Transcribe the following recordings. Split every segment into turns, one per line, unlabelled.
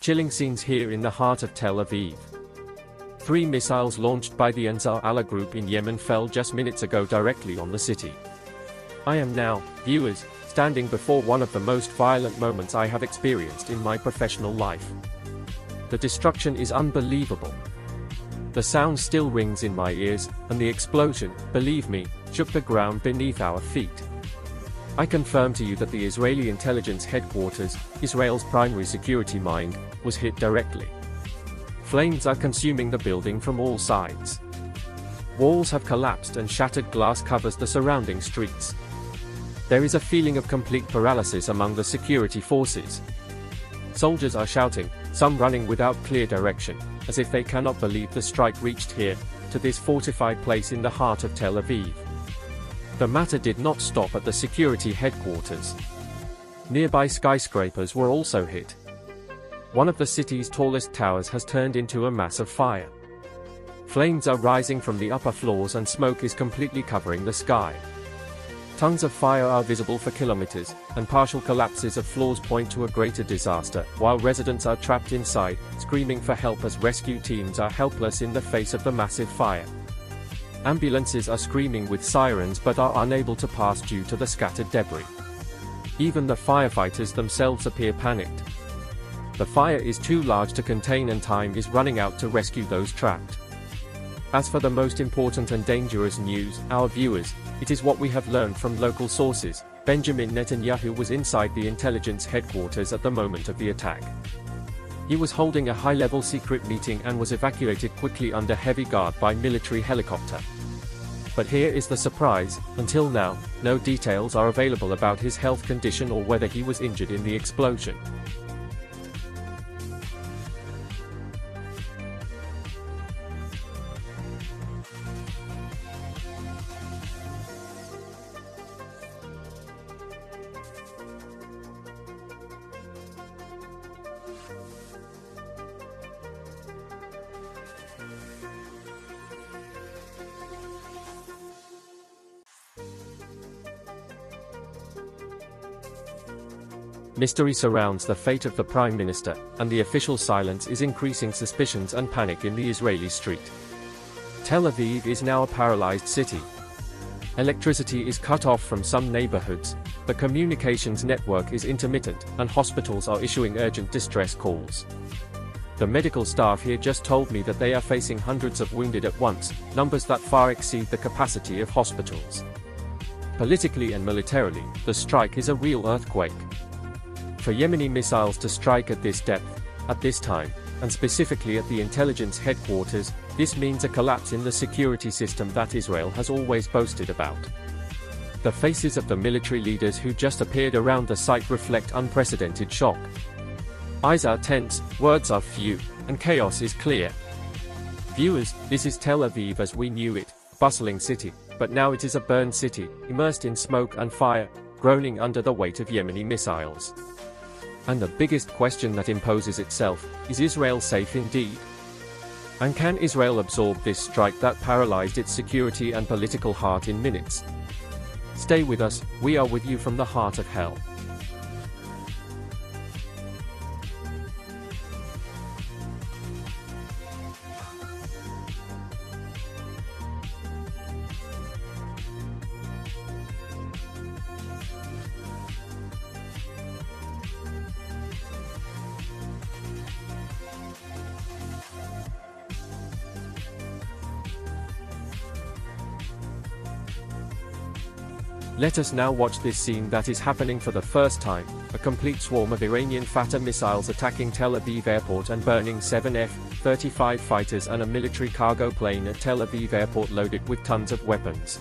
Chilling scenes here in the heart of Tel Aviv. 3 missiles launched by the Ansar Allah group in Yemen fell just minutes ago directly on the city. I am now, viewers, standing before one of the most violent moments I have experienced in my professional life. The destruction is unbelievable. The sound still rings in my ears, and the explosion, believe me, shook the ground beneath our feet. I confirm to you that the Israeli intelligence headquarters, Israel's primary security mind, was hit directly. Flames are consuming the building from all sides. Walls have collapsed and shattered glass covers the surrounding streets. There is a feeling of complete paralysis among the security forces. Soldiers are shouting, some running without clear direction, as if they cannot believe the strike reached here, to this fortified place in the heart of Tel Aviv. The matter did not stop at the security headquarters. Nearby skyscrapers were also hit. One of the city's tallest towers has turned into a mass of fire. Flames are rising from the upper floors and smoke is completely covering the sky. Tongues of fire are visible for kilometers, and partial collapses of floors point to a greater disaster, while residents are trapped inside, screaming for help as rescue teams are helpless in the face of the massive fire. Ambulances are screaming with sirens but are unable to pass due to the scattered debris. Even the firefighters themselves appear panicked. The fire is too large to contain and time is running out to rescue those trapped. As for the most important and dangerous news, our viewers, it is what we have learned from local sources. Benjamin Netanyahu was inside the intelligence headquarters at the moment of the attack. He was holding a high-level secret meeting and was evacuated quickly under heavy guard by military helicopter. But here is the surprise: until now, no details are available about his health condition or whether he was injured in the explosion. Mystery surrounds the fate of the Prime Minister, and the official silence is increasing suspicions and panic in the Israeli street. Tel Aviv is now a paralyzed city. Electricity is cut off from some neighborhoods, the communications network is intermittent, and hospitals are issuing urgent distress calls. The medical staff here just told me that they are facing hundreds of wounded at once, numbers that far exceed the capacity of hospitals. Politically and militarily, the strike is a real earthquake. For Yemeni missiles to strike at this depth, at this time, and specifically at the intelligence headquarters, this means a collapse in the security system that Israel has always boasted about. The faces of the military leaders who just appeared around the site reflect unprecedented shock. Eyes are tense, words are few, and chaos is clear. Viewers, this is Tel Aviv as we knew it, bustling city, but now it is a burned city, immersed in smoke and fire, groaning under the weight of Yemeni missiles. And the biggest question that imposes itself, is Israel safe indeed? And can Israel absorb this strike that paralyzed its security and political heart in minutes? Stay with us, we are with you from the heart of hell. Let us now watch this scene that is happening for the first time, a complete swarm of Iranian Fatah missiles attacking Tel Aviv airport and burning 7 F-35 fighters and a military cargo plane at Tel Aviv airport loaded with tons of weapons.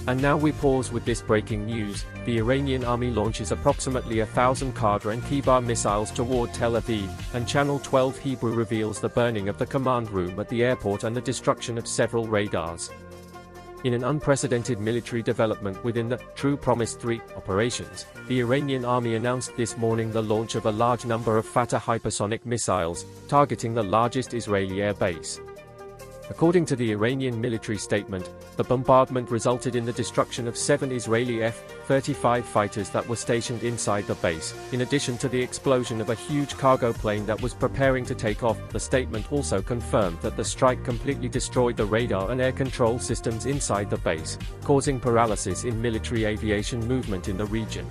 And now we pause with this breaking news. The Iranian army launches approximately 1,000 Qadr and Kibar missiles toward Tel Aviv, and Channel 12 Hebrew reveals the burning of the command room at the airport and the destruction of several radars. In an unprecedented military development within the True Promise 3 operations, the Iranian army announced this morning the launch of a large number of Fatah hypersonic missiles, targeting the largest Israeli air base. According to the Iranian military statement, the bombardment resulted in the destruction of 7 Israeli F-35 fighters that were stationed inside the base, in addition to the explosion of a huge cargo plane that was preparing to take off. The statement also confirmed that the strike completely destroyed the radar and air control systems inside the base, causing paralysis in military aviation movement in the region.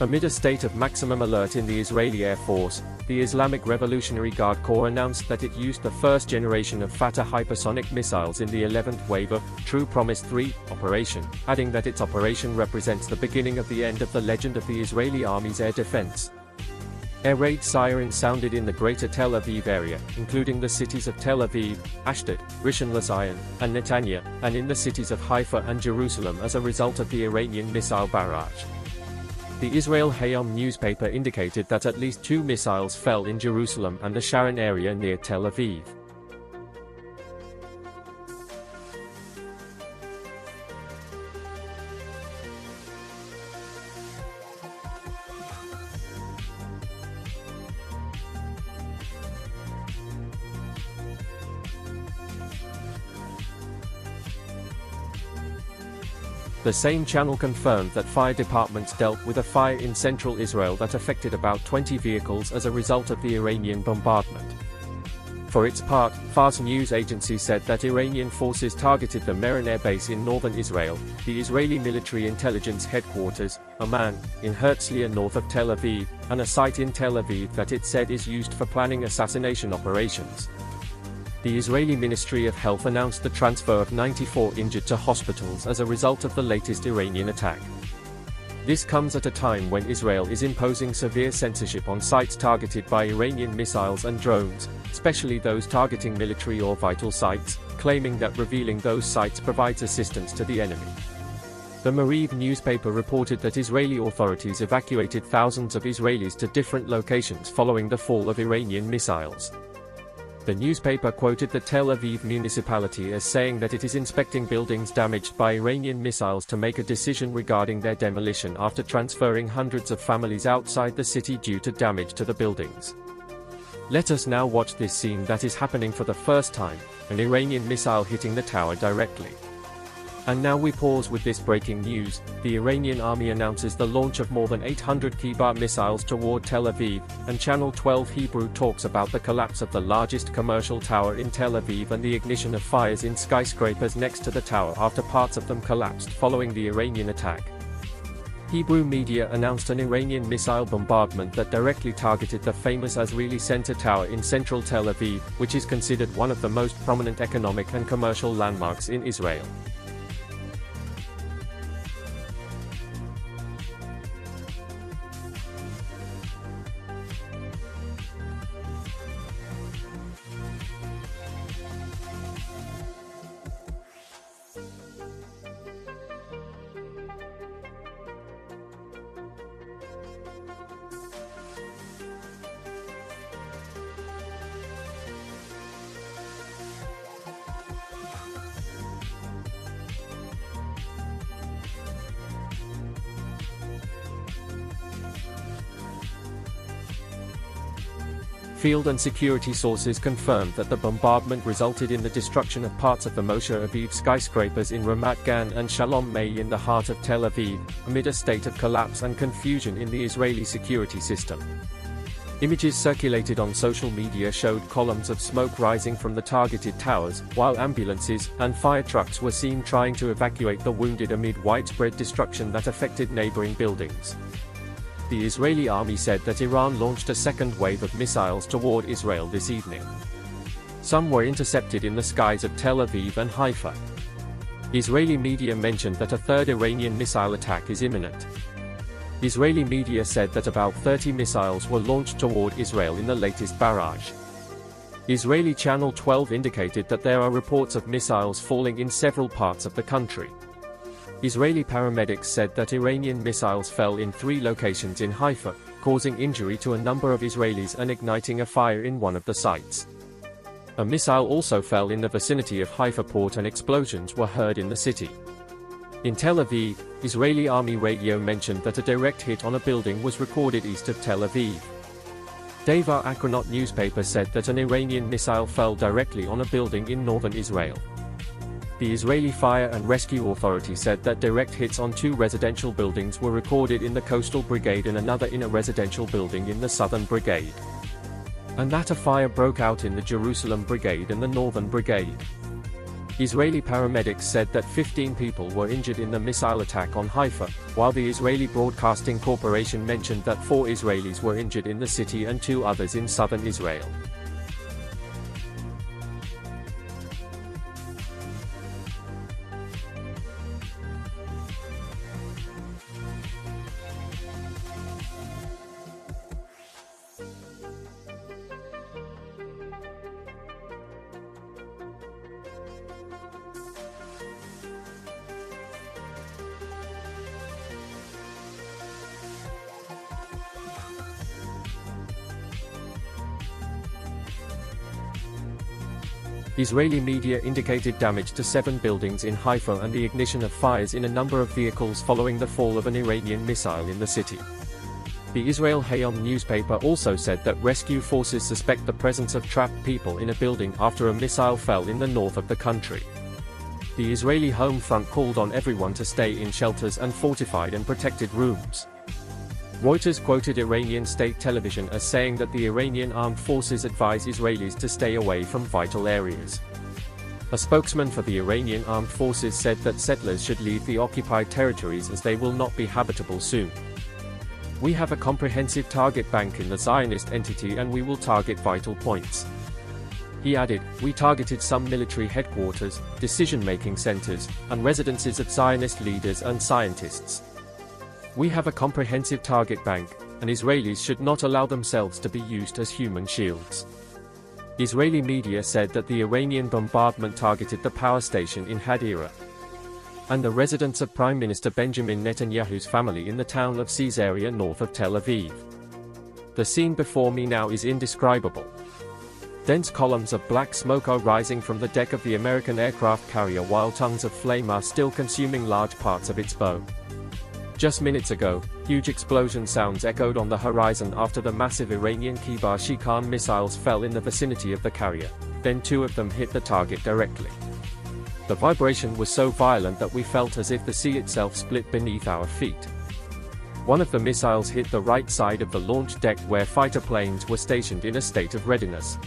Amid a state of maximum alert in the Israeli Air Force, the Islamic Revolutionary Guard Corps announced that it used the first generation of Fatah hypersonic missiles in the 11th wave of True Promise 3 operation, adding that its operation represents the beginning of the end of the legend of the Israeli Army's air defense. Air raid sirens sounded in the greater Tel Aviv area, including the cities of Tel Aviv, Ashdod, Rishon LeZion, and Netanyahu, and in the cities of Haifa and Jerusalem as a result of the Iranian missile barrage. The Israel Hayom newspaper indicated that at least 2 missiles fell in Jerusalem and the Sharon area near Tel Aviv. The same channel confirmed that fire departments dealt with a fire in central Israel that affected about 20 vehicles as a result of the Iranian bombardment. For its part, Fars news agency said that Iranian forces targeted the Meron air base in northern Israel, the Israeli military intelligence headquarters, Amman, in Herzliya north of Tel Aviv, and a site in Tel Aviv that it said is used for planning assassination operations. The Israeli Ministry of Health announced the transfer of 94 injured to hospitals as a result of the latest Iranian attack. This comes at a time when Israel is imposing severe censorship on sites targeted by Iranian missiles and drones, especially those targeting military or vital sites, claiming that revealing those sites provides assistance to the enemy. The Maariv newspaper reported that Israeli authorities evacuated thousands of Israelis to different locations following the fall of Iranian missiles. The newspaper quoted the Tel Aviv municipality as saying that it is inspecting buildings damaged by Iranian missiles to make a decision regarding their demolition after transferring hundreds of families outside the city due to damage to the buildings. Let us now watch this scene that is happening for the first time, an Iranian missile hitting the tower directly. And now we pause with this breaking news. The Iranian army announces the launch of more than 800 Kibar missiles toward Tel Aviv, and Channel 12 Hebrew talks about the collapse of the largest commercial tower in Tel Aviv and the ignition of fires in skyscrapers next to the tower after parts of them collapsed following the Iranian attack. Hebrew media announced an Iranian missile bombardment that directly targeted the famous Azrieli Center Tower in central Tel Aviv, which is considered one of the most prominent economic and commercial landmarks in Israel. Field and security sources confirmed that the bombardment resulted in the destruction of parts of the Moshe Aviv skyscrapers in Ramat Gan and Shalom May in the heart of Tel Aviv, amid a state of collapse and confusion in the Israeli security system. Images circulated on social media showed columns of smoke rising from the targeted towers, while ambulances and fire trucks were seen trying to evacuate the wounded amid widespread destruction that affected neighboring buildings. The Israeli army said that Iran launched a second wave of missiles toward Israel this evening. Some were intercepted in the skies of Tel Aviv and Haifa. Israeli media mentioned that a third Iranian missile attack is imminent. Israeli media said that about 30 missiles were launched toward Israel in the latest barrage. Israeli Channel 12 indicated that there are reports of missiles falling in several parts of the country. Israeli paramedics said that Iranian missiles fell in 3 locations in Haifa, causing injury to a number of Israelis and igniting a fire in one of the sites. A missile also fell in the vicinity of Haifa port and explosions were heard in the city. In Tel Aviv, Israeli army radio mentioned that a direct hit on a building was recorded east of Tel Aviv. Davar Akronot newspaper said that an Iranian missile fell directly on a building in northern Israel. The Israeli Fire and Rescue Authority said that direct hits on 2 residential buildings were recorded in the Coastal Brigade and another in a residential building in the Southern Brigade, and that a fire broke out in the Jerusalem Brigade and the Northern Brigade. Israeli paramedics said that 15 people were injured in the missile attack on Haifa, while the Israeli Broadcasting Corporation mentioned that 4 Israelis were injured in the city and 2 others in southern Israel. Israeli media indicated damage to 7 buildings in Haifa and the ignition of fires in a number of vehicles following the fall of an Iranian missile in the city. The Israel Hayom newspaper also said that rescue forces suspect the presence of trapped people in a building after a missile fell in the north of the country. The Israeli Home Front called on everyone to stay in shelters and fortified and protected rooms. Reuters quoted Iranian state television as saying that the Iranian armed forces advise Israelis to stay away from vital areas. A spokesman for the Iranian armed forces said that settlers should leave the occupied territories as they will not be habitable soon. We have a comprehensive target bank in the Zionist entity and we will target vital points. He added, we targeted some military headquarters, decision-making centers, and residences of Zionist leaders and scientists. We have a comprehensive target bank, and Israelis should not allow themselves to be used as human shields. Israeli media said that the Iranian bombardment targeted the power station in Hadira and the residence of Prime Minister Benjamin Netanyahu's family in the town of Caesarea north of Tel Aviv. The scene before me now is indescribable. Dense columns of black smoke are rising from the deck of the American aircraft carrier while tongues of flame are still consuming large parts of its bow. Just minutes ago, huge explosion sounds echoed on the horizon after the massive Iranian Kibar Shikan missiles fell in the vicinity of the carrier, then 2 of them hit the target directly. The vibration was so violent that we felt as if the sea itself split beneath our feet. One of the missiles hit the right side of the launch deck where fighter planes were stationed in a state of readiness.